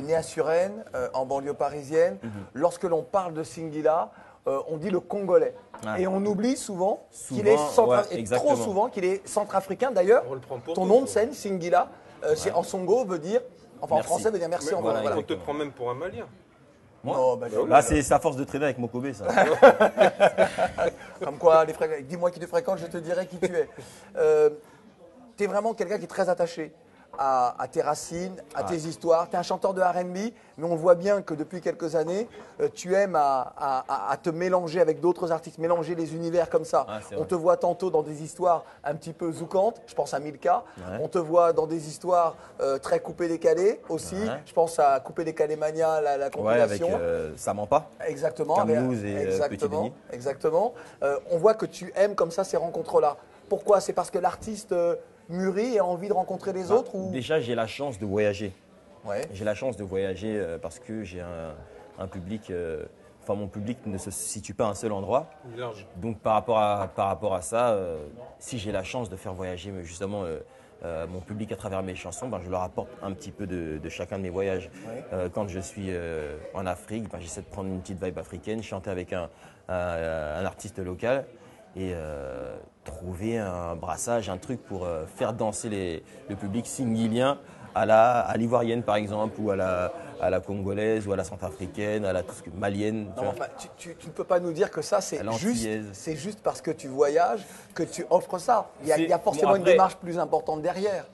né à Suresnes, en banlieue parisienne. Lorsque l'on parle de Singila, on dit le Congolais. Et on oublie souvent qu'il est trop souvent qu'il est centrafricain. D'ailleurs, ton nom de scène, Singila, en Songo veut dire, enfin en français veut dire merci. On te prend même pour un Malien. Moi là, c'est sa force de traîner avec Mokobé, ça. Comme quoi, dis-moi qui tu fréquentes, je te dirai qui tu es. Tu es vraiment quelqu'un qui est très attaché à tes racines, à tes histoires. Tu es un chanteur de R&B, mais on voit bien que depuis quelques années, tu aimes à te mélanger avec d'autres artistes, mélanger les univers comme ça. On te voit tantôt dans des histoires un petit peu zoukantes, je pense à Milka. On te voit dans des histoires très coupées-décalées aussi. Je pense à Coupé-décalé Mania, la compilation. Avec Ça ment pas. Exactement. Camoulouse et Petit Denis. Exactement. On voit que tu aimes comme ça ces rencontres-là. Pourquoi? C'est parce que l'artiste mûrit et a envie de rencontrer les autres ou... Déjà, j'ai la chance de voyager. Ouais. J'ai la chance de voyager parce que j'ai un public... Enfin, mon public ne se situe pas à un seul endroit. Large. Donc, par rapport à ça, si j'ai la chance de faire voyager justement mon public à travers mes chansons, je leur apporte un petit peu de chacun de mes voyages. Ouais. Quand je suis en Afrique, j'essaie de prendre une petite vibe africaine, chanter avec un artiste local et trouver un brassage, un truc pour faire danser le public singilien à l'ivoirienne par exemple, ou à la congolaise, ou à la centrafricaine, à la malienne. Non, tu ne peux pas nous dire que ça c'est juste parce que tu voyages que tu offres ça. Il y a forcément une démarche plus importante derrière.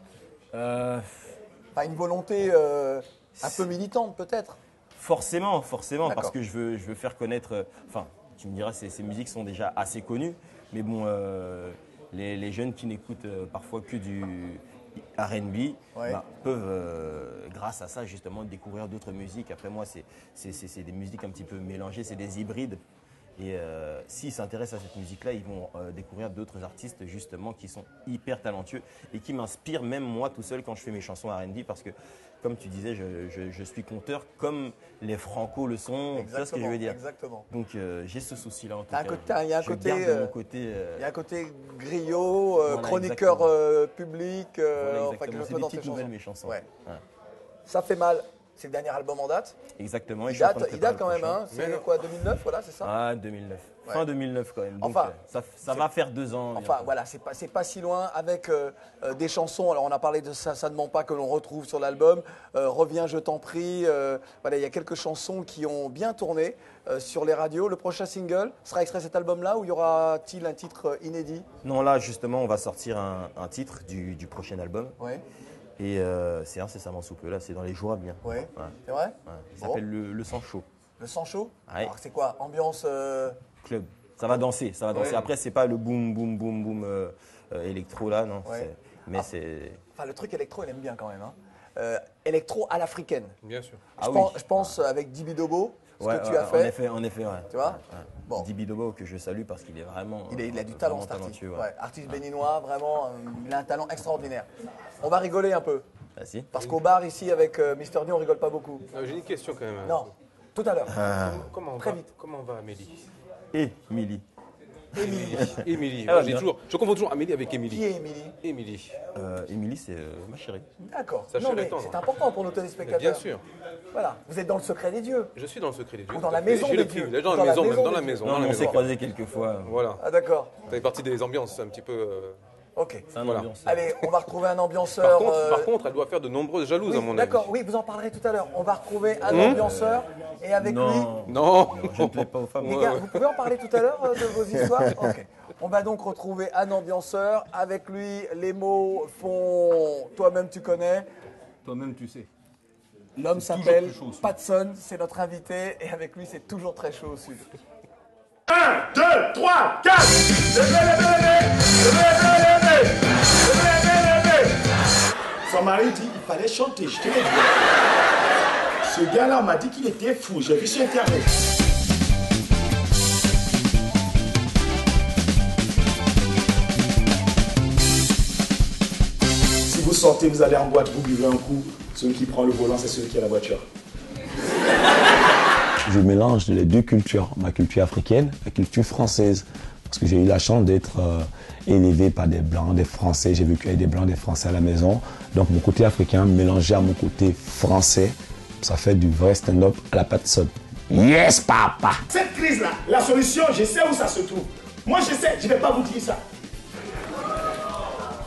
Une volonté un peu militante peut-être. Forcément, parce que je veux faire connaître... tu me diras, ces musiques sont déjà assez connues, mais bon, les jeunes qui n'écoutent parfois que du R&B peuvent, grâce à ça, justement, découvrir d'autres musiques. Après moi, c'est des musiques un petit peu mélangées, c'est des hybrides. Et s'ils s'intéressent à cette musique-là, ils vont découvrir d'autres artistes, justement, qui sont hyper talentueux et qui m'inspirent même moi tout seul quand je fais mes chansons R&B, parce que, comme tu disais, je suis conteur comme les Franco le sont. Tu vois ce que je veux dire? Exactement. Donc j'ai ce souci-là en tout cas. Il y a un côté griot, chroniqueur public. C'est des petites nouvelles, mes chansons. Ouais. Ça fait mal. C'est le dernier album en date. Exactement. Il date quand même, hein. C'est quoi, 2009, voilà, c'est ça? Ah, 2009. Fin 2009 quand même. Donc, ça va faire 2 ans. Enfin, voilà, c'est pas si loin avec des chansons. Alors, on a parlé de ça ne ment pas que l'on retrouve sur l'album. Reviens, je t'en prie. Voilà, il y a quelques chansons qui ont bien tourné sur les radios. Le prochain single sera extrait de cet album-là ou y aura-t-il un titre inédit? Non, là, justement, on va sortir un titre du prochain album. Ouais. Et c'est incessamment sous peu, là, c'est dans les jours à venir. Ouais. C'est vrai? Il s'appelle le sang chaud. Le sang chaud? Ouais. Alors, c'est quoi? Ambiance club. Ça va danser, ça va danser. Après, c'est pas le boum, boum, boum, boum électro, là, non. Mais c'est... Enfin, le truc électro, il aime bien quand même. Hein. Électro à l'africaine. Bien sûr. Je pense avec Dibidobo, ce que tu as fait. En effet, ouais. Tu vois? Bon. Dibidobo, que je salue parce qu'il est vraiment il a du talent, cet artiste. Ouais. Artiste béninois, vraiment, il a un talent extraordinaire. On va rigoler un peu. Merci. Parce qu'au bar, ici, avec Mister D, on rigole pas beaucoup. J'ai une question quand même. Non, tout à l'heure. Très vite. Comment va Amélie? Émilie. Émilie. Je confonds toujours Amélie avec Émilie. Qui est Émilie? Émilie. Émilie, c'est ma chérie. D'accord. Non, mais c'est important pour nos téléspectateurs. Bien sûr. Voilà. Vous êtes dans le secret des dieux. Je suis dans le secret des dieux. Ou dans la maison des dieux. Dans la maison, même dans la maison. On s'est croisés quelques fois. Voilà. Ah, d'accord. Ça fait partie des ambiances un petit peu... Ok. C'est un ambianceur. Allez, on va retrouver un ambianceur. Par contre, elle doit faire de nombreuses jalouses, à mon avis. D'accord, oui, vous en parlerez tout à l'heure. On va retrouver un ambianceur et avec lui... Non, je ne plais pas aux femmes. Les gars, vous pouvez en parler tout à l'heure de vos histoires? Ok. On va donc retrouver un ambianceur. Avec lui, les mots font toi-même tu connais. Toi-même tu sais. L'homme s'appelle Patson, c'est notre invité. Et avec lui, c'est toujours très chaud au sud. 1, 2, 3, 4. Son mari dit il fallait chanter, je te l'ai dit. Ce gars-là, on m'a dit qu'il était fou, j'ai vu sur Internet. Si vous sortez, vous allez en boîte, vous buvez un coup. Celui qui prend le volant, c'est celui qui a la voiture. Je mélange les deux cultures, ma culture africaine, la culture française. Parce que j'ai eu la chance d'être élevé par des Blancs, des Français. J'ai vécu avec des Blancs, des Français à la maison. Donc mon côté africain mélangé à mon côté français Ça fait du vrai stand-up à la Patson. Yes, papa! Cette crise-là, la solution, je sais où ça se trouve. Moi, je sais, je ne vais pas vous dire ça.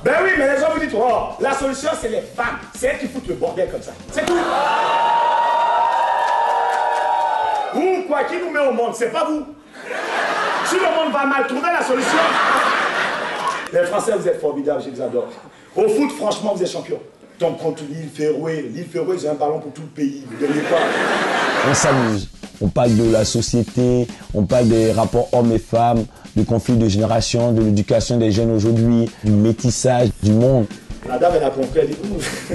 Ben oui, mais les gens vous disent, oh, la solution, c'est les femmes. C'est elles qui foutent le bordel comme ça. C'est tout. Vous, quoi, qui nous met au monde, c'est pas vous. Si le monde va mal, trouvez la solution. Les Français, vous êtes formidables, je vous adore. Au foot, franchement, vous êtes champions. Donc, contre l'île Féroé, ils ont un ballon pour tout le pays. Vous ne gagnez pas. On s'amuse. On parle de la société, on parle des rapports hommes et femmes, du conflit de génération, de l'éducation des jeunes aujourd'hui, du métissage du monde. La dame, elle a compris, elle dit, ouf.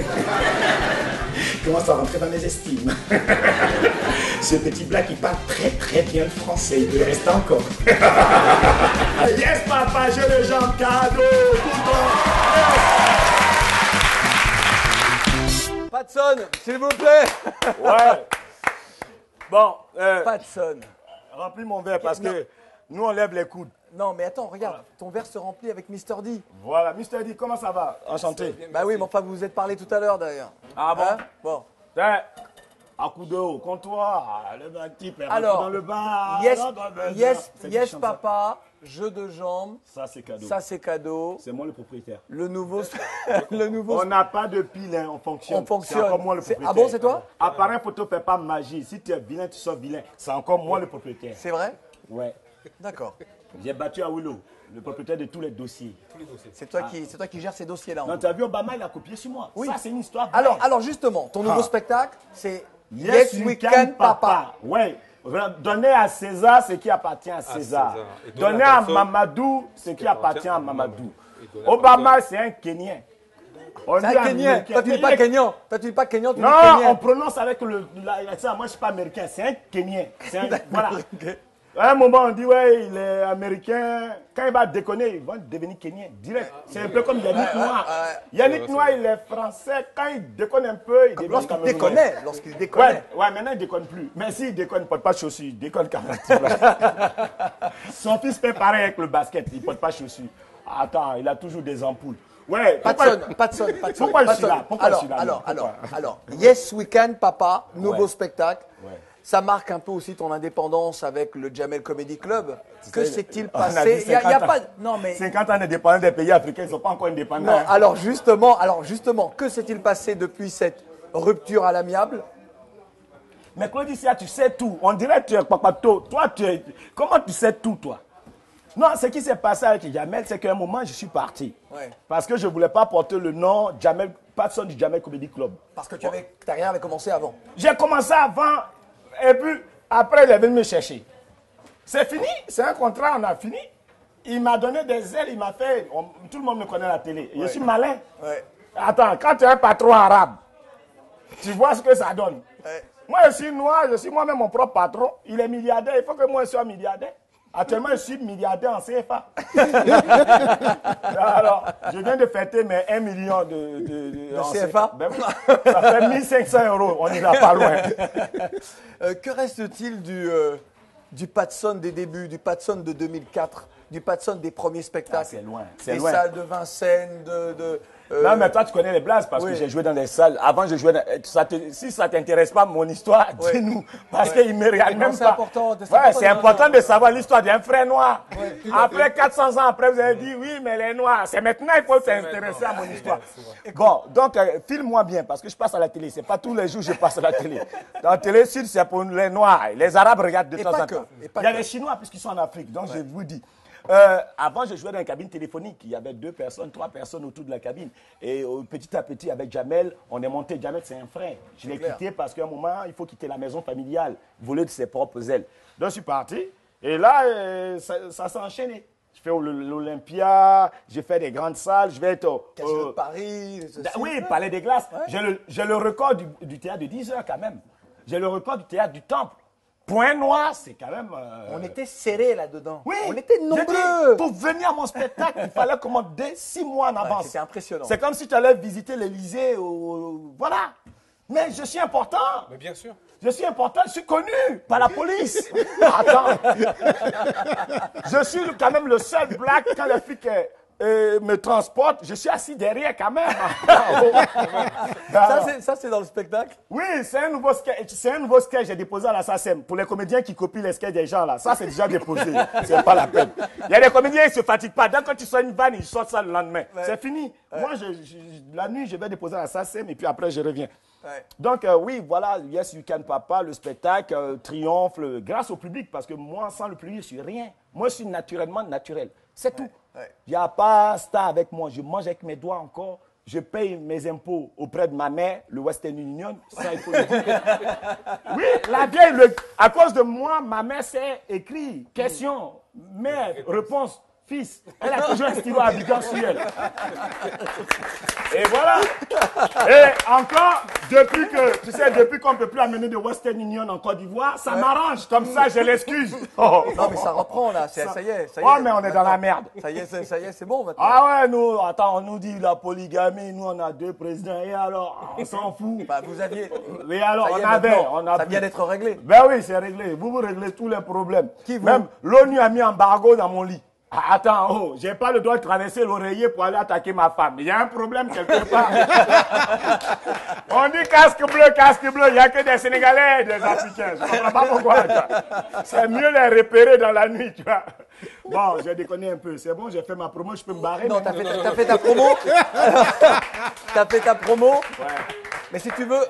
Il commence à rentrer dans mes estimes. Ce petit black, il parle très bien le français, il peut rester encore. Yes, papa, j'ai les jambes cadeaux, tout le monde. Patson, s'il vous plaît. Ouais. Bon, Patson. remplis mon verre parce que nous, on lève les coudes. Non, mais attends, regarde, ton verre se remplit avec Mr. D. Voilà, Mr. D, comment ça va? Enchanté. Bah oui, mais enfin, vous vous êtes parlé tout à l'heure d'ailleurs. Ah bon? Hein? Bon. Tiens, à coup d'eau, comptoir, le bain type, Alors, dans le bar. yes, papa, jeu de jambes, Ça, c'est cadeau. ça c'est cadeau. C'est moi le propriétaire. Le nouveau, le nouveau. On n'a pas de pile, hein, on fonctionne. On fonctionne. C'est encore moi le C'est- propriétaire. ah bon, c'est toi? Appareil photo fait pas magie. Si tu es vilain, tu sors vilain. C'est encore moi le propriétaire. C'est vrai? Ouais. D'accord. J'ai battu à Willow, le propriétaire de tous les dossiers. C'est toi qui gères ces dossiers-là. en Non, fait. tu as vu Obama, il a copié sur moi. Oui. Ça, c'est une histoire vraie. Alors justement, ton nouveau Ah. spectacle, c'est Yes, we can, papa. Ouais. Donner à César ce qui appartient à César. César. Et Donner à Mamadou ce qui appartient à Mamadou. Obama, c'est un Kenyan. On C'est dit un Kenyan. Américain. Toi, tu dis pas Kenyan. Toi, tu dis pas Kenyan, tu dis Non, Kenyan. on prononce avec ça. Moi, je suis pas américain. C'est un Kenyan. Voilà. À un moment, on dit, ouais, il est américain. Quand il va déconner, il va devenir Kenyan direct. C'est un peu comme Yannick Noir. Yannick Noir, il est français. Quand il déconne un peu, il devient Lorsqu'il Camerounais. déconnait, lorsqu'il déconnait. Ouais, maintenant il déconne plus. Mais s'il déconne, il ne porte pas de chaussures, il déconne quand même. Son fils fait pareil avec le basket, il ne porte pas de chaussures. Attends, il a toujours des ampoules. Ouais, Patson. Pourquoi je suis là? Pourquoi je suis là? Alors, Yes Weekend, papa, nouveau Ouais. spectacle. Ouais. Ça marque un peu aussi ton indépendance avec le Jamel Comedy Club. Que s'est-il On a dit passé? Il y a 50 pas. ans. Non, mais. 50 ans indépendants des pays africains, ils ne sont pas encore indépendants. Non, hein. alors justement, que s'est-il passé depuis cette rupture à l'amiable? Mais Claudicia, tu sais tout. On dirait que tu es papato. Toi, comment tu sais tout, toi? Non, ce qui s'est passé avec Jamel, c'est qu'à un moment, je suis parti. Ouais. Parce que je ne voulais pas porter le nom Jamel, Patson du Jamel Comedy Club. Parce que ta carrière avait commencé avant. J'ai commencé avant, et puis après, il est venu me chercher. C'est fini, c'est un contrat, on a fini. Il m'a donné des ailes, il m'a fait. Tout le monde me connaît à la télé. Je suis malin. Ouais. Attends, quand tu es un patron arabe, tu vois ce que ça donne. Ouais. Moi, je suis noir, je suis moi-même mon propre patron. Il est milliardaire, il faut que moi je sois milliardaire. Actuellement, je suis milliardaire en CFA. Alors, je viens de fêter mes 1 million de en CFA? Ben oui, ça fait 1500 €, on n'ira pas loin. Que reste-t-il du Patson des débuts, du Patson de 2004, du Patson des premiers spectacles? Ah, c'est loin, c'est Des loin. salles de Vincennes, Non, mais toi, tu connais les blagues parce oui. que j'ai joué dans des salles. Avant, je jouais dans... Si ça ne t'intéresse pas, mon histoire, Ouais. dis-nous. Parce qu'il ne me regarde Non, même c'est pas. important, c'est Ouais, important c'est de- important de savoir l'histoire d'un frère noir. Après 400 ans après, vous avez dit, oui, mais les noirs, c'est maintenant qu'il faut s'intéresser à mon histoire. Bon, donc, filme-moi bien parce que je passe à la télé. Ce n'est pas tous les jours que je passe à la télé. Dans la télé, Sud, c'est pour les noirs. Les Arabes regardent de Et temps pas en que, temps. et pas Il y a que. les Chinois puisqu'ils sont en Afrique. Donc, je vous dis. Avant, je jouais dans une cabine téléphonique. Il y avait 2 personnes, 3 personnes autour de la cabine. Et petit à petit, avec Jamel, on est monté. Jamel, c'est un frère. Je l'ai clair. quitté parce qu'à un moment, il faut quitter la maison familiale, voler de ses propres ailes. Donc, je suis parti. Et là, ça s'est enchaîné. Je fais l'Olympia, j'ai fait des grandes salles. Je vais être Casino de Paris. ceci. oui, Palais des Glaces. J'ai le record du théâtre de 10 heures quand même. J'ai le record du théâtre du Temple. Point Noir, c'est quand même... On était serrés là-dedans. Oui, On était j'ai nombreux. dit, pour venir à mon spectacle, il fallait commander 6 mois en avance. C'était impressionnant. C'est comme si tu allais visiter l'Élysée. Voilà. Mais je suis important. Mais bien sûr. Je suis important, je suis connu par la police. Attends. Je suis quand même le seul black quand les flics me transporte, je suis assis derrière quand même. Ça, c'est dans le spectacle? Oui, c'est un nouveau sketch que j'ai déposé à la SACEM. Pour les comédiens qui copient les sketchs des gens là, ça c'est déjà déposé. C'est pas la peine. Il y a des comédiens, ils ne se fatiguent pas. Dès que tu sors une vanne, ils sortent ça le lendemain. Ouais. C'est fini. Ouais. Moi, la nuit, je vais déposer à la SACEM et puis après, je reviens. Ouais. Donc, oui, voilà, Yes You Can Papa, le spectacle triomphe grâce au public. Parce que moi, sans le public, je suis rien. Moi, je suis naturellement naturel. C'est tout. Il n'y a pas star avec moi. Je mange avec mes doigts encore. Je paye mes impôts auprès de ma mère, le Western Union. Ça, il faut le dire. Oui, la vieille, à cause de moi, ma mère sait écrire. Question, mère, réponse, fils. Elle a toujours un stylo à bidon sur elle. Et voilà. Et encore, depuis qu'on ne peut plus amener de Western Union en Côte d'Ivoire, ça m'arrange. Comme ça, j'ai l'excuse. Non, mais ça reprend là. Ça y est. Oh, mais on est dans la merde. Ça y est, c'est bon maintenant. Ah ouais, on nous dit la polygamie. Nous, on a 2 présidents. Et alors, on s'en fout. Bah, vous aviez. Et alors, ça vient d'être réglé. Ben oui, c'est réglé. Vous réglez tous les problèmes. Qui vous? Même l'ONU a mis embargo dans mon lit. Attends, j'ai pas le droit de traverser l'oreiller pour aller attaquer ma femme. Il y a un problème quelque part. On dit casque bleu, il n'y a que des Sénégalais et des Africains. Je ne comprends pas pourquoi. C'est mieux les repérer dans la nuit, tu vois. Bon, j'ai déconné un peu. C'est bon, j'ai fait ma promo, je peux me barrer. Non, t'as fait ta promo. T'as fait ta promo. Ouais. Mais si tu veux...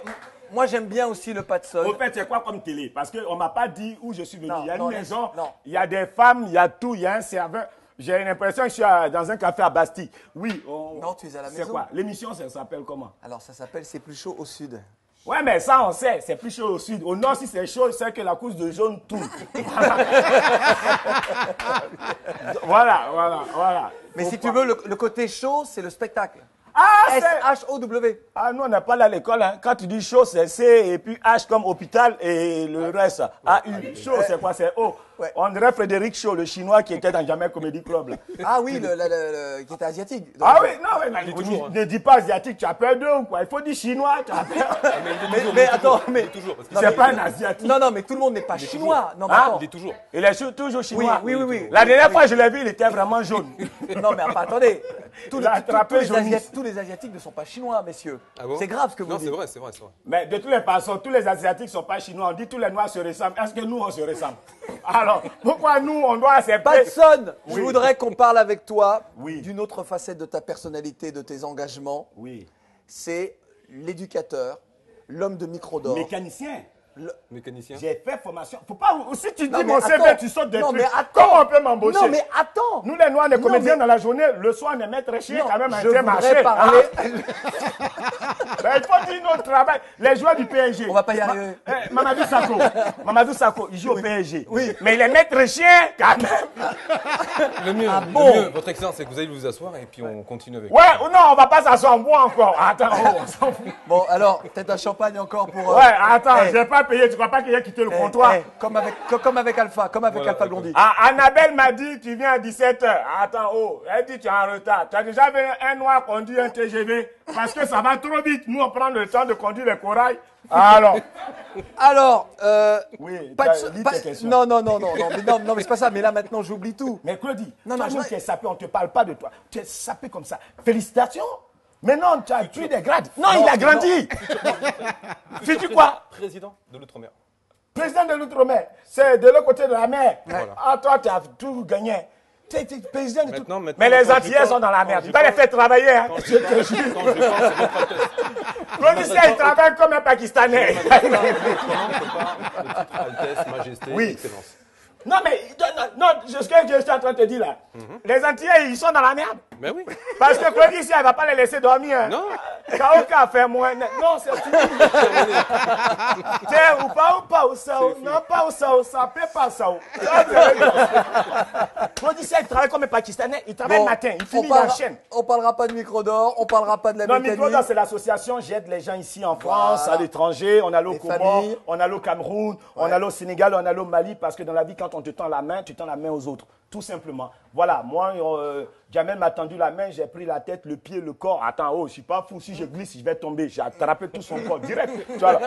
Moi, j'aime bien aussi le Patson. Au fait, c'est quoi comme télé? Parce qu'on ne m'a pas dit où je suis venu. Il y a une maison, il y a des femmes, il y a tout, il y a un serveur. J'ai l'impression que je suis dans un café à Bastille. Oui. Non, tu es à la maison. C'est quoi? L'émission, ça s'appelle comment? Alors, ça s'appelle C'est plus chaud au sud. Ouais, mais ça, on sait. C'est plus chaud au sud. Au nord, si c'est chaud, c'est que la couche de jaune tourne. Voilà. Mais si tu veux, le côté chaud, c'est le spectacle. Ah, S-H-O-W. Ah, nous, on n'a pas là à l'école. Hein. Quand tu dis chaud, c'est C et puis H comme hôpital et le reste, A-U. Chaud, c'est quoi? C'est O. Ouais. On dirait Frédéric Shaw, le chinois qui était dans Jamel Comedy Club. Là. Ah oui, qui était asiatique. Donc, oui, non, ne dis pas asiatique, tu as peur d'eux ou quoi? Il faut dire chinois, tu as peur. Mais attends, c'est pas un asiatique. Non, mais tout le monde n'est pas chinois. Non, mais attends. Il est toujours. Il est toujours chinois. Oui. La dernière fois, je l'ai vu, il était vraiment jaune. Non, mais attendez. Tous les Asiatiques ne sont pas chinois, messieurs. Ah bon? C'est grave ce que vous dites. Non, c'est vrai. Mais de toutes les façons, tous les Asiatiques ne sont pas chinois. On dit tous les Noirs se ressemblent. Est-ce que nous, on se ressemble? Alors, pourquoi nous, on doit accepter? Patson, je voudrais qu'on parle avec toi d'une autre facette de ta personnalité, de tes engagements. Oui. C'est l'éducateur, l'homme de micro d'or. Mécanicien. Mécanicien. J'ai fait formation. Faut pas. Si tu dis mon CV, tu sautes des trucs. Mais comment on peut m'embaucher? Non, mais attends. Nous, les Noirs, les comédiens dans la journée, le soir, on est maître chier quand même un thème marché. Il faut dire notre travail. Les joueurs du PSG. On va pas y arriver. Mamadou Sakho, il joue au PSG. Oui. Mais il est maître chien quand même. Le mieux, votre excellence, c'est que vous allez vous asseoir et puis on continue avec. Ouais, ou non, on va pas s'asseoir, on boit encore. Attends, on s'en fout. Bon, alors, peut-être un champagne encore pour. Ouais, attends, j'ai pas payé. Tu crois pas qu'il a quitté le comptoir? Comme avec Alpha, Alpha Blondy. Annabelle m'a dit, tu viens à 17h. Attends, elle dit, tu es en retard. Tu as déjà vu un noir conduire un TGV? Parce que ça va trop vite. Nous, on prend le temps de conduire les corails. Alors, oui, non, mais c'est pas ça. Mais là, maintenant, j'oublie tout. Mais Claudie, tu es sapé, on te parle pas de toi. Tu es sapé comme ça. Félicitations. Mais non, tu as tué des grades. Non, il a grandi. Fais-tu quoi? Président de l'Outre-mer. Président de l'Outre-mer. C'est de l'autre côté de la mer. Voilà. Ah, toi, tu as tout gagné. Tu es président de tout. Mais les Antillais sont dans la merde. Tu vas les faire travailler. Hein. L'officier, il travaille comme un Pakistanais. Altesse, Majesté, Excellence. Non, mais ce que je suis en train de te dire là, les Antillais, ils sont dans la merde. Mais oui. Parce que Claudie, ici, elle ne va pas les laisser dormir. Hein. Non. Kaoka fait moins. Non, c'est fini. Tiens, ou pas ou ça. Non, pas ou ça paie pas ça. Claudie, ici, elle travaille comme un Pakistanais. Il travaille le matin, il finit la chaîne. On parlera pas de micro d'or, on parlera pas de la mécanique. Non, micro d'or, c'est l'association. J'aide les gens ici en France, à l'étranger. On a au Comores, on a au Cameroun, on a au Sénégal, on a au Mali. Parce que dans la vie, quand on te tend la main, tu tends la main aux autres. Tout simplement. Voilà, moi, Jamel m'a tendu la main, j'ai pris la tête, le pied, le corps. Attends, je ne suis pas fou. Si je glisse, je vais tomber. J'ai attrapé tout son corps direct. Voilà.